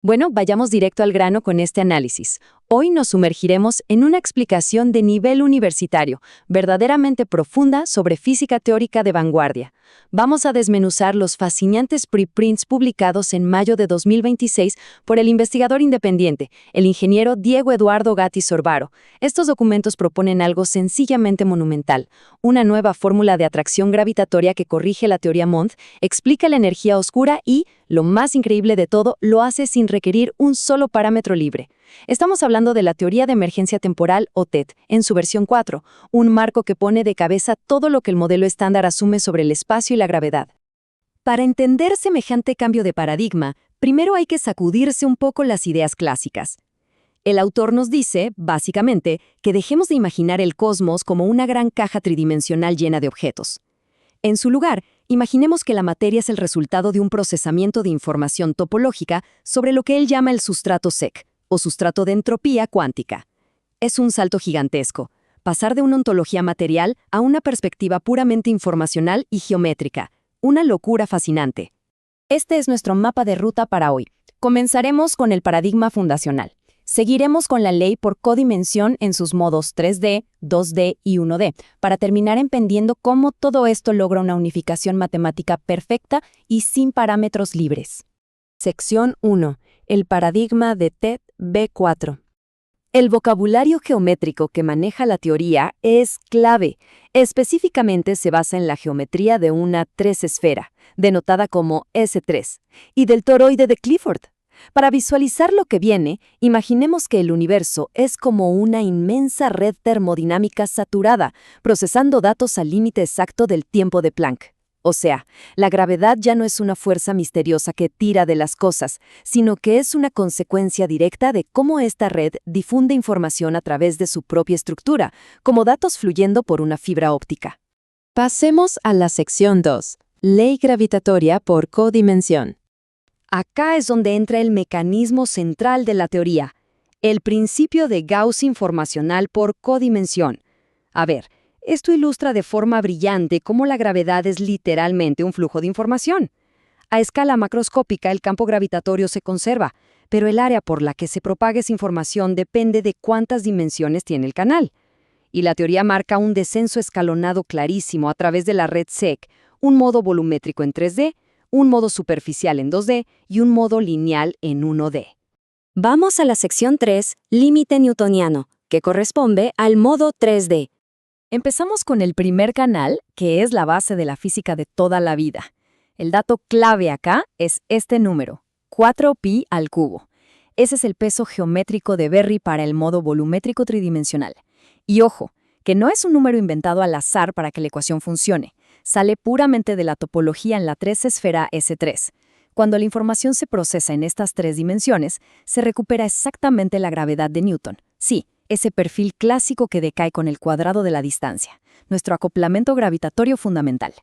Bueno, vayamos directo al grano con este análisis. Hoy nos sumergiremos en una explicación de nivel universitario, verdaderamente profunda sobre física teórica de vanguardia. Vamos a desmenuzar los fascinantes preprints publicados en mayo de 2026 por el investigador independiente, el ingeniero Diego Eduardo Gatti Sorbaro. Estos documentos proponen algo sencillamente monumental, una nueva fórmula de atracción gravitatoria que corrige la teoría Mond, explica la energía oscura y, lo más increíble de todo, lo hace sin requerir un solo parámetro libre. Estamos hablando de la teoría de emergencia temporal o TET, en su versión 4, un marco que pone de cabeza todo lo que el modelo estándar asume sobre el espacio y la gravedad. Para entender semejante cambio de paradigma, primero hay que sacudirse un poco las ideas clásicas. El autor nos dice, básicamente, que dejemos de imaginar el cosmos como una gran caja tridimensional llena de objetos. En su lugar, imaginemos que la materia es el resultado de un procesamiento de información topológica sobre lo que él llama el sustrato SEC, o sustrato de entropía cuántica. Es un salto gigantesco, pasar de una ontología material a una perspectiva puramente informacional y geométrica, una locura fascinante. Este es nuestro mapa de ruta para hoy. Comenzaremos con el paradigma fundacional. Seguiremos con la ley por codimensión en sus modos 3D, 2D y 1D, para terminar entendiendo cómo todo esto logra una unificación matemática perfecta y sin parámetros libres. Sección 1. El paradigma de TET B4. El vocabulario geométrico que maneja la teoría es clave. Específicamente se basa en la geometría de una tres-esfera, denotada como S3, y del toroide de Clifford. Para visualizar lo que viene, imaginemos que el universo es como una inmensa red termodinámica saturada, procesando datos al límite exacto del tiempo de Planck. O sea, la gravedad ya no es una fuerza misteriosa que tira de las cosas, sino que es una consecuencia directa de cómo esta red difunde información a través de su propia estructura, como datos fluyendo por una fibra óptica. Pasemos a la sección 2, ley gravitatoria por codimensión. Acá es donde entra el mecanismo central de la teoría, el principio de Gauss informacional por codimensión. A ver, esto ilustra de forma brillante cómo la gravedad es literalmente un flujo de información. A escala macroscópica el campo gravitatorio se conserva, pero el área por la que se propaga esa información depende de cuántas dimensiones tiene el canal. Y la teoría marca un descenso escalonado clarísimo a través de la red SEC, un modo volumétrico en 3D, un modo superficial en 2D y un modo lineal en 1D. Vamos a la sección 3, límite newtoniano, que corresponde al modo 3D. Empezamos con el primer canal, que es la base de la física de toda la vida. El dato clave acá es este número, 4pi al cubo. Ese es el peso geométrico de Berry para el modo volumétrico tridimensional. Y ojo, que no es un número inventado al azar para que la ecuación funcione. Sale puramente de la topología en la tres-esfera S3. Cuando la información se procesa en estas tres dimensiones, se recupera exactamente la gravedad de Newton. Sí, ese perfil clásico que decae con el cuadrado de la distancia, nuestro acoplamiento gravitatorio fundamental.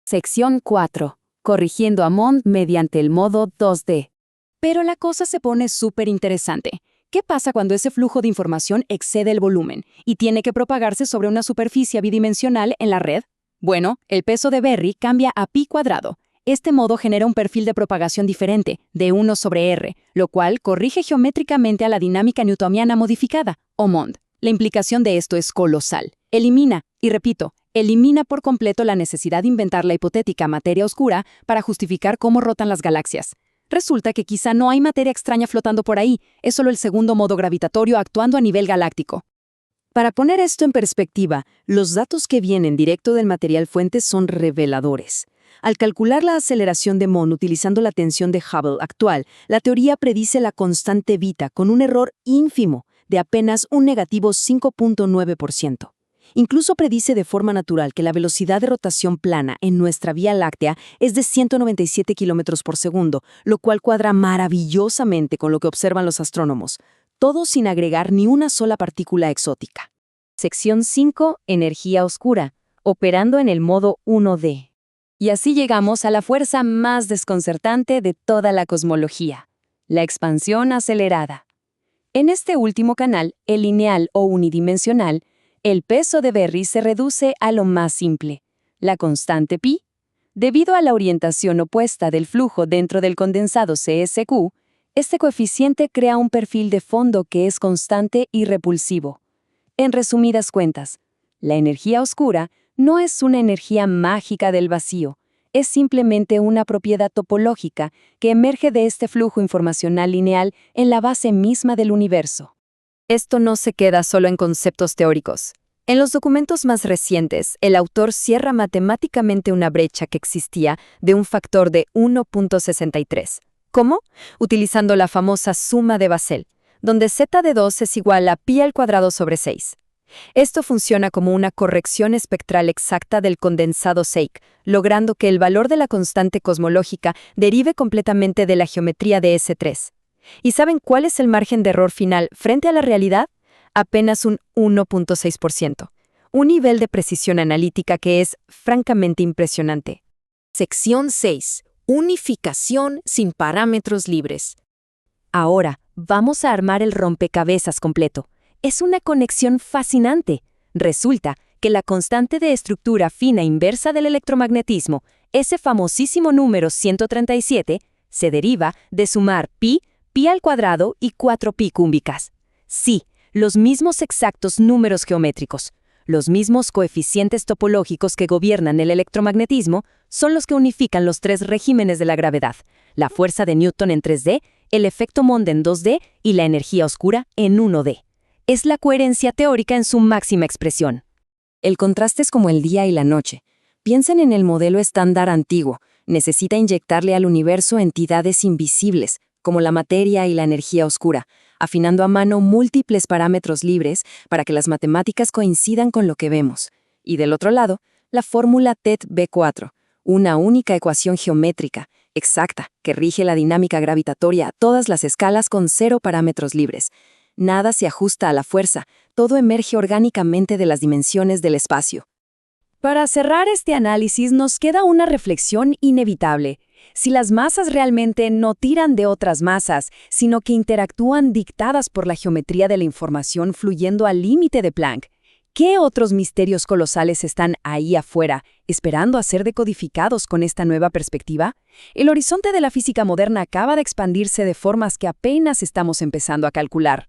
Sección 4. Corrigiendo a Mond mediante el modo 2D. Pero la cosa se pone súper interesante. ¿Qué pasa cuando ese flujo de información excede el volumen y tiene que propagarse sobre una superficie bidimensional en la red? Bueno, el peso de Berry cambia a pi cuadrado. Este modo genera un perfil de propagación diferente, de 1 sobre r, lo cual corrige geométricamente a la dinámica newtoniana modificada, o Mond. La implicación de esto es colosal. Elimina, y repito, elimina por completo la necesidad de inventar la hipotética materia oscura para justificar cómo rotan las galaxias. Resulta que quizá no hay materia extraña flotando por ahí, es solo el segundo modo gravitatorio actuando a nivel galáctico. Para poner esto en perspectiva, los datos que vienen directo del material fuente son reveladores. Al calcular la aceleración de Mond utilizando la tensión de Hubble actual, la teoría predice la constante beta con un error ínfimo de apenas un negativo 5.9%. Incluso predice de forma natural que la velocidad de rotación plana en nuestra Vía Láctea es de 197 km por segundo, lo cual cuadra maravillosamente con lo que observan los astrónomos, todo sin agregar ni una sola partícula exótica. Sección 5. Energía oscura, operando en el modo 1D. Y así llegamos a la fuerza más desconcertante de toda la cosmología, la expansión acelerada. En este último canal, el lineal o unidimensional, el peso de Berry se reduce a lo más simple, la constante pi. Debido a la orientación opuesta del flujo dentro del condensado CSQ, Este coeficiente crea un perfil de fondo que es constante y repulsivo. En resumidas cuentas, la energía oscura no es una energía mágica del vacío, es simplemente una propiedad topológica que emerge de este flujo informacional lineal en la base misma del universo. Esto no se queda solo en conceptos teóricos. En los documentos más recientes, el autor cierra matemáticamente una brecha que existía de un factor de 1.63. ¿Cómo? Utilizando la famosa suma de Basel, donde z de 2 es igual a pi al cuadrado sobre 6. Esto funciona como una corrección espectral exacta del condensado Seik, logrando que el valor de la constante cosmológica derive completamente de la geometría de S3. ¿Y saben cuál es el margen de error final frente a la realidad? Apenas un 1.6%. Un nivel de precisión analítica que es francamente impresionante. Sección 6. Unificación sin parámetros libres. Ahora, vamos a armar el rompecabezas completo. Es una conexión fascinante. Resulta que la constante de estructura fina inversa del electromagnetismo, ese famosísimo número 137, se deriva de sumar pi al cuadrado y 4 pi cúbicas. Sí, los mismos exactos números geométricos, los mismos coeficientes topológicos que gobiernan el electromagnetismo, son los que unifican los tres regímenes de la gravedad, la fuerza de Newton en 3D, el efecto Mond en 2D y la energía oscura en 1D. Es la coherencia teórica en su máxima expresión. El contraste es como el día y la noche. Piensen en el modelo estándar antiguo. Necesita inyectarle al universo entidades invisibles, como la materia y la energía oscura, afinando a mano múltiples parámetros libres para que las matemáticas coincidan con lo que vemos. Y del otro lado, la fórmula TET-B4, una única ecuación geométrica, exacta, que rige la dinámica gravitatoria a todas las escalas con 0 parámetros libres. Nada se ajusta a la fuerza, todo emerge orgánicamente de las dimensiones del espacio. Para cerrar este análisis nos queda una reflexión inevitable. Si las masas realmente no tiran de otras masas, sino que interactúan dictadas por la geometría de la información fluyendo al límite de Planck, ¿qué otros misterios colosales están ahí afuera, esperando a ser decodificados con esta nueva perspectiva? El horizonte de la física moderna acaba de expandirse de formas que apenas estamos empezando a calcular.